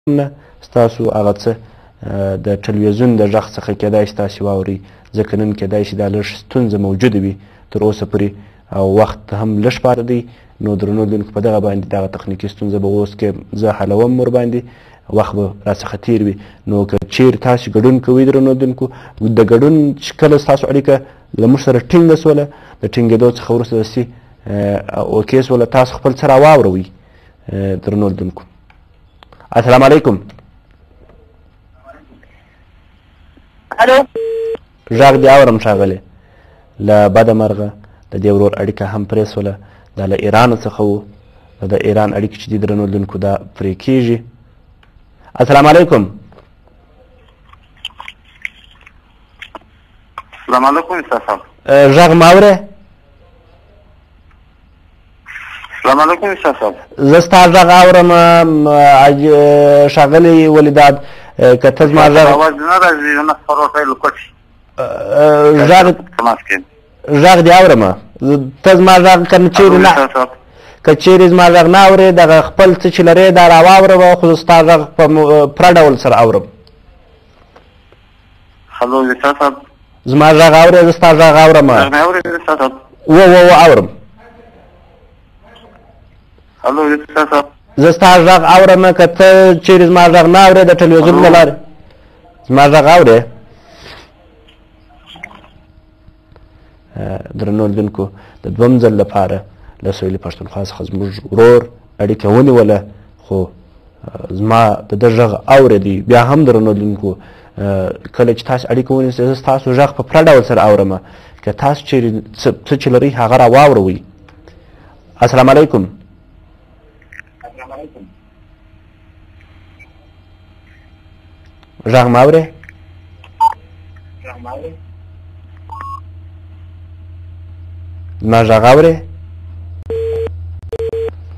نه ستاسو هغه څه د ټلویزیون د غږ څخه کیدای شي تاسې واورئ ځکه نن کیدای شي دا لږ ستونزه موجوده وي تر اوسه پورې او وخت هم لږ پاتې دی نو درنو لیدونکو په دغه باندې دغه تخنیکي ستونزه به اوس کې زه حلوم ورباندې وخت به راڅخه تیر وي نو که چیرې تاسې ګډون کوئ درنو لیدونکو د ګډون چې کله ستاسو اړیکه له موږ سره ټینګه سوله د ټینګېدو څخه وروسته داسې اوکې سوله تاسو خپل څه راواوروئ درنو لیدونکو السلام علیکم الو غږ دې اورم ښاغلی له بده مرغه د دې ورور اړیکه هم پرې سوله دا له ایران څخه و د ایران اړیکې چې دي درنو لیدونکو دا پرې کېږي السلام علیکم السلام علیکم استاد صاحب غږ ما اورې السلام علیکم استاد صاحب زه ستا غږ اورم ښاغلی ولیداد که ته زما غږ اواز نه راځي نه خبره لوکټ غږ دې اورم ته زما غږ که چیرې نه که چیرې زما غږ نه اورې دغه خپل څه چې لرې دا راواوروه خو زه ستا غږ په پوره ډول سره اورم هلو استاد صاحب زما غږ اورې زه ستا غږ اورم اورم هلو استاد صاحب زه ستا غږ اورم که ته چیرې زما غږ نه اورې د ټلویزیون له لارې زما غږ اورې درنو لیدونکو د دویم ځل لپاره له سویلي پښتونخوا څخه زموږ ورور اړیکه ونیوله خو زما د ده غږ اورېدی بیا هم درنو لیدونکو کله چې تاسو اړیکه ونیسئ زه ستاسو غږ په پوره ډول سره اورم که تاسو چیرې څه چې لرئ هغه راواوروئ السلام علیکم غږ ما اورې زما غږ اورې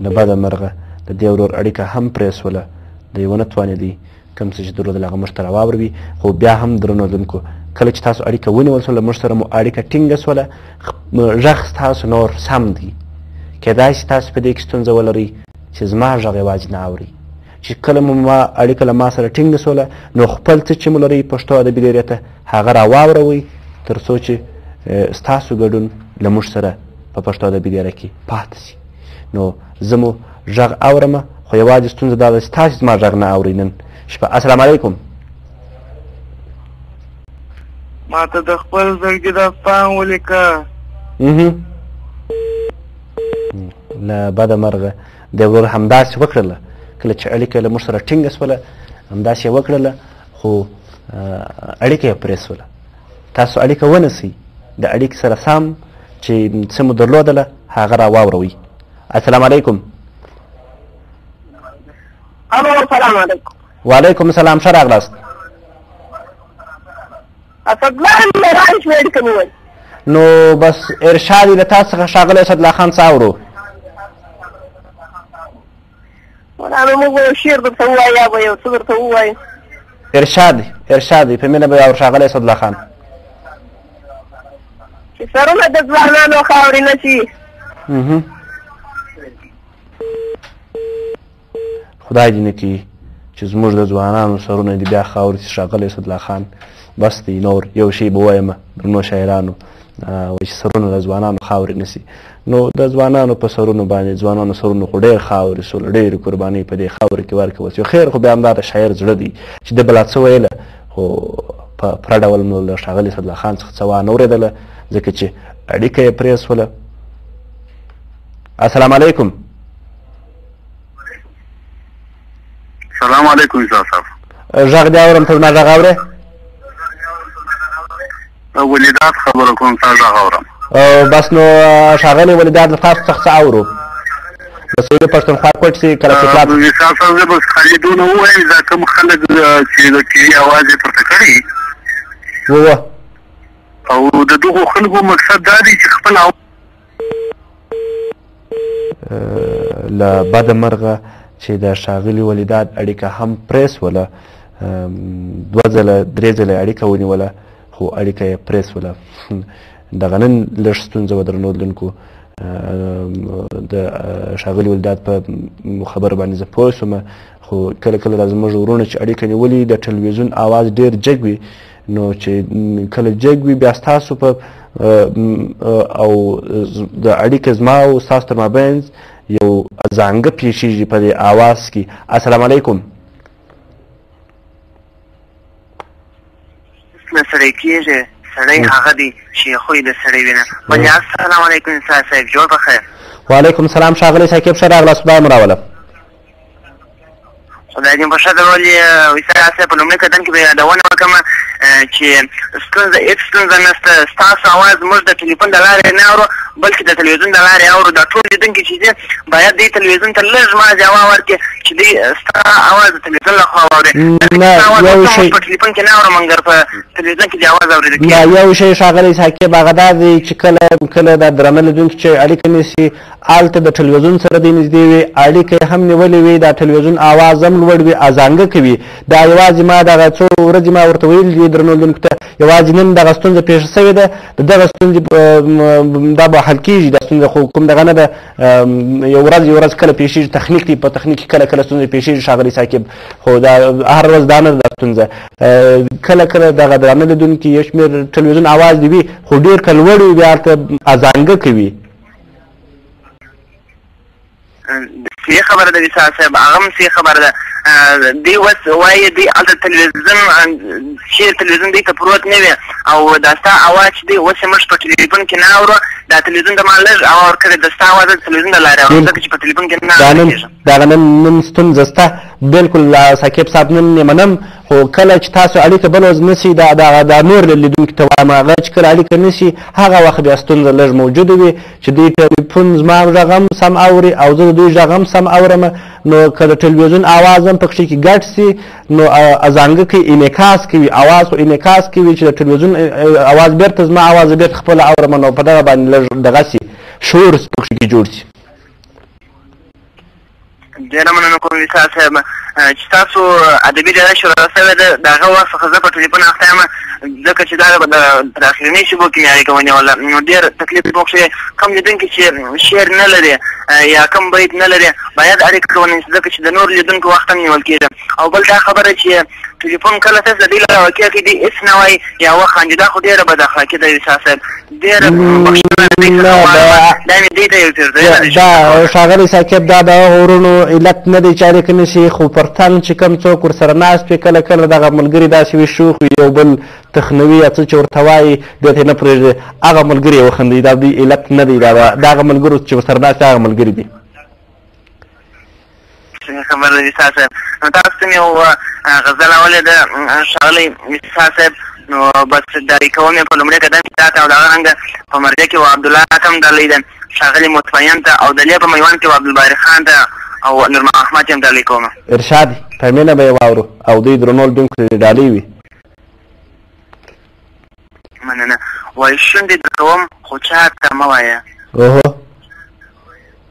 له بده مرغه د دې ورور اړیکه هم پرې سوله دی ونه توانېدی کوم څه چې درلودل هغه موږ ته راواوروي خو بیا هم درنو لیدونکو کله چې تاسو اړیکه ونیول سوله موږ سره مو اړیکه ټینګه سوله غږ ستاسو نور سم دی کیدای شي تاسو په دې کې ستونزه ولرئ چې زما غږ یوازې نه اورئ چې کله مو اړیکه له ما سره ټینګه سوله نو خپل څه چې مو لرئ پښتو ادبي لیرې ته هغه راواوروئ تر څو چې ستاسو ګډون له موږ سره په پښتو ادبي لیره کې پاتې شي نو زه مو غږ اورم خو یوازې ستونزه دا ده چې تاسې زما غږ نه اورئ نن شپه السلام علیکم ما ته د خپل زړګي داستان ولیکه له بده مرغه د ورور همداسې وکړله کله چې اړیکه له موږ سره ټینګه سوله همداسې یې وکړله خو اړیکه یې پرې سوله تاسو اړیکه ونیسئ د اړیکې سره سم چې څه مو درلودله هغه راواوروئ السلام علیکم الو السلام علیکم وعلیکم السلام ښه راغلاست اسدالله میران شمیډ کې وویل نو بس ارشاد یې له تا څخه ښاغلی اسدالله خان څه اورو مولانا موږ یو شعر درته ووایو یا به یو څه درته ووایو ارشاد په مینه به اورو ښاغلی اسدالله خان چې سرونه د ځوانانو خاورې نه شي خدای دې نه کړي چې زموږ د ځوانانو سرونه دې بیا خاورې شي ښاغلی اسدالله خان بس دی نور یو شی به وایم درنو شاعرانو وایي چې سرونه د ځوانانو خاورې نه شي نو د ځوانانو په سرونو باندې ځوانانو سرونو خو ډېر خاورې سول ډېرې قربانۍ په دې خاورې کې ورکول شوې خیر خو بیا همدا د شاعر زړه دی چې ده بلا څه ویله خو په پوره ډول مو له ښاغلي اسدالله خان څخه څه وانه اورېدله ځکه چې اړیکه یې پرې سوله السلام علیکم سلام علیکم استاد صاحب غږ دې اورم ته زما غږ اورې ولیدات خبره کوم تا غږ اورم بس نو ښاغلی ولیدات له تاسو څخه څه اورو د سویلي پښتونخوا کوټ چې کله چې استاد صاحب زه بس خالي دونه ووایم دا کوم خلک چې د ټي اواز یې پورته کړي او د دغو خلکو مقصد دا دی چې خپل له بده مرغه چې د ښاغلي ولیدات اړیکه هم پرې سوله دوه ځله درې ځله اړیکه ونیوله خو اړیکه یې پرې سوله دغه نن لږ ستونزه وه درنو لیدونکو د ښاغلي ولداد په خبره باندې زه پوه شوم خو کله کله دا زموږ وروڼه چې اړیکه نیولي د ټلویزیون آواز ډېر جګ وي نو چې کله جګ وي بیا ستاسو په او د اړیکه زما او ستاسو تر مابین یو زانګه پیښیږي په دې آواز کې. السلام علیکم. سړی کېږي سړی هغه دی چې خوی د سړی وینه. بلې السلام علیکم انسان صاحب جوړ په خیر. وعلیکم السلام ښاغلی صاحب ښه راغلاست خدای مو راوله. خدای دې په ښه ډول ویسا صاحب په لومړي قدم کې به یادونه وکړم چې ستونزه هېڅ ستونزه نشته. ستاسو اواز موږ د ټلیفون د لارې نه اورو بلکې د تلویزیون د لارې اورو. دا ټول لیدونکي چې دي باید دې تلویزیون ته لږ ماجوا ورکړي چې دوی ستا اواز د تلویزیون له خوا واوري. په ټلیفون کې نه اورم مګر په تلویزیون کې دې اواز اورېدل کېږي. یو شی ښاغلی صاحب هغه دا دی چې کله دا درانه لیدونکي چې اړیکه نیسي هلته د ټلویزیون سره دې نږدې وي اړیکه یې هم نیولې وي دا ټلویزیون آواز هم لوړ وي ازانګه کوي. دا یوازې ما دغه څو ورځې ما ورته ویل دي درنو لیدونکو ته یوازې نن دغه ستونزه پېښه شوې ده د دغه ستونزې دا به حل کېږي. دا ستونزه خو کوم دغه نه ده یو ورځ کله پېښېږي تخنیک دی په تخنیک کې کله ستونزې پېښېږي ښاغلی صاحب خو دا هر ورځ دا نه ده دا ستونزه. کله دغه درانه لیدونکي یو شمېر ټلویزیون آواز دې وي خو ډېر که لوړ وي بیا هلته ازانګه کوي. صحیح خبره ده ویسا صاحب هغه هم صحیح خبره ده. دوی اوس وایي دوی هلته تلویزیون چې تلویزیون دوی ته پروت نه وي او دا ستا اواز چې دی اوس یې موږ په ټلیفون کې نه اورو دا تلویزیون ته ما لږ اوا ورکړې د ستا اواز د تلویزیون د لارې اورو ځکه چې په ټلیفون کې نه اورېږم. دغه نن ستونزه شته بلکل ثاقب صاحب نن یې منم خو کله چې تاسو اړیکه بل ورځ نیسئ دا نور لیدونکي ته وایم هغه چې کله اړیکه نیسي هغه وخت بیا ستونزه لږ موجوده وي چې دوی ټلیفون زما غږ هم سم اوري او زه د دوی غږ هم سم اورم نو که د ټلویزیون آواز هم پکښې کې ګډ سي نو ازانګه کوي انعکاس کوي آواز خو انعکاس کوي چې د ټلویزیون آواز بیرته زما آواز بیرته خپله اورم نو په دغه باندې لږ دغه سي شور پکښې کې جوړ سي. ډېره مننه کوم ویسا صاحب چې تاسو ادبي ډله شروع شوې ده د هغه وخت څخه زه په ټلیفون اخته یم ځکه چې دا د اخرنۍ شېبو کې مې اړیکه ونیوله نو ډېر تکلیف مو کښې کوم لیدونکي چې شعر نه لري یا کوم بیت نه لري باید اړیکه ونیسي ځکه چې د نور لیدونکو وخت هم نیول کېږي. او بل دا خبره چې ټلیفون کله تاسو د دې له واقعه کې دې هېڅ نه وایي یا وخاندي دا خو ډېره بد اخلاقي ده ویسا صاحب ډېره دا مې دې ته یو دا ښاغلی صاحب دا د هغو وروڼو علت نه دی چې اړیکه نیسي خو پر تن چې کوم څوک ورسره ناست وي کله دغه ملګري داسې وي شوخ وي یو بل تخنوي یا څه چې ورته وایي دې ته یې نه پرېږدي هغه ملګري یې وخندوي دا دوی علت نه دی د هغه ملګرو چې ورسره ناست هغه ملګري دي. خبر ده ویسا صاحب نو تاسو ته مې یو غزل اولې ده ښاغلی ویسا صاحب نو بس ډالۍ کوم یې په لومړي قدم کې تا ته او د هغه رنګه په مرجع کې و عبدالله ته هم ډالۍ ده ښاغلي مطمئن ته او دلې په میوان کې و عبدالباري خان ته او نور محمد هم ډالۍ کوم. ارشاد په مینه به یې واورو او دوی درنو لیدونکو ته ډالۍ وي. مننه. وایي شونډې دروم خو چا ته مه وایه اوهو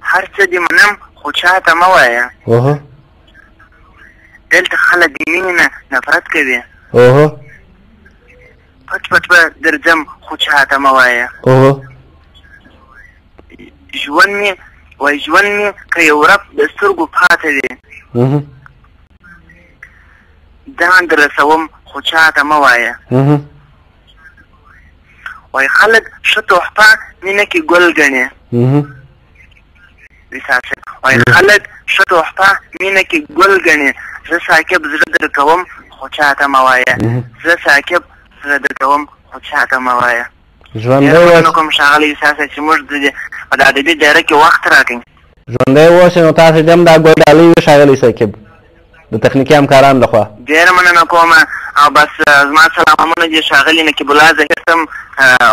هر څه دې منم خو چا ته مه وایه اوهو دلته خلک د مینې نه نفرت کوي اوهو پټ به درځم خو چا ته مه وایه اوهو ژوند مې که یو رب د سترګو پاته وي ځان در رسوم خو چا ته مه وایه وایي خلک ښه تحفه مینه کې ګل ګڼي وایي خلک ښه تحفه مینه کې ګل ګڼي زه ساقب زړه در کوم خو چا ته مه وایه زه ساقب زړه در کوم خو چا ته مه وایه. ډېر کوم ښاغلی ویسا صاحب چې موږ په د ادبي دایره کې وخت راکړئ. ژوندی اوسئ نو تاسو دې هم دا ډالۍ وي ښاغلی صاحب د تخنیکي همکارانو لخوا. ډېره مننه کوم او بس زما سلامونه دي ښاغلي نقیب الله ظهیر ته هم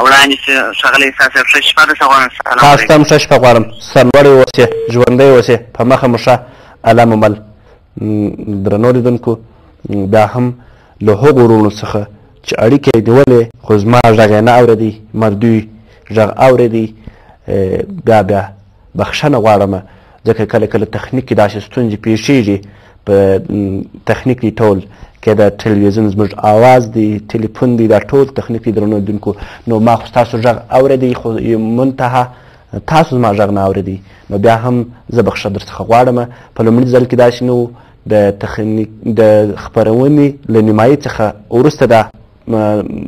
وړاندې شي ښاغلی ویسا صاحب ښه شپه درته غواړم. تاسو ته هم ښه شپه غواړم سرلوړی اوسئ ژوندی اوسئ په مخه مو ښه الله مو مل. درنو لیدونکو دا هم له هغو وروڼو څخه چې اړیکه یې نیولې خو زما غږ یې نه اورېدی ما د دوی غږ اورېدی بیا بخښنه غواړم ځکه کله تخنیک کې داسې ستونزې پېښېږي په تخنیک دی ټول کې د ټلویزیون زموږ آواز دی ټلیفون دی دا ټول تخنیک دی درنو لیدونکو نو ما خو ستاسو غږ اورېدی خو منتها تاسو زما غږ نه اورېدی نو بیا هم زه بخښه درڅخه غواړم په لومړي ځل کې داسې نه و د خپرونې له نیمایي څخه وروسته دا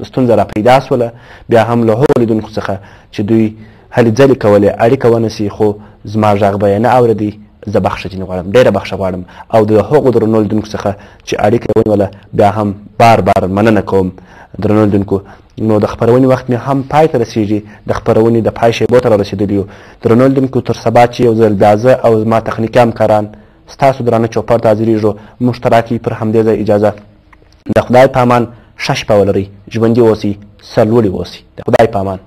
ستونزه را پیدا سوله. بیا هم له هغو لیدونکو څخه چې دوی هلې ځلې کولې اړیکه ونیسي خو زما غږ به یې نه اورېدی، زه بخښه ځینې غواړم، ډېره بخښه غواړم. او د هغو درنو لیدونکو څخه چې اړیکه یې ونیوله بیا هم بار بار مننه کوم درنو لیدونکو. نو د خپرونې وخت مې هم پای ته رسېږي، د خپرونې د پای شیبو ته را رسېدلي یو. درنو لیدونکو تر سبا چې یو ځل بیا زه او زما تخنیکي همکاران ستاسو درانه چوپړ ته حاضرېږو، موږ ته راکړي پر همدې ځای اجازه. د خدای په امان ښه شپه ولرئ، ژوندي اوسئ، سرلوړي اوسئ. د خدای په امان.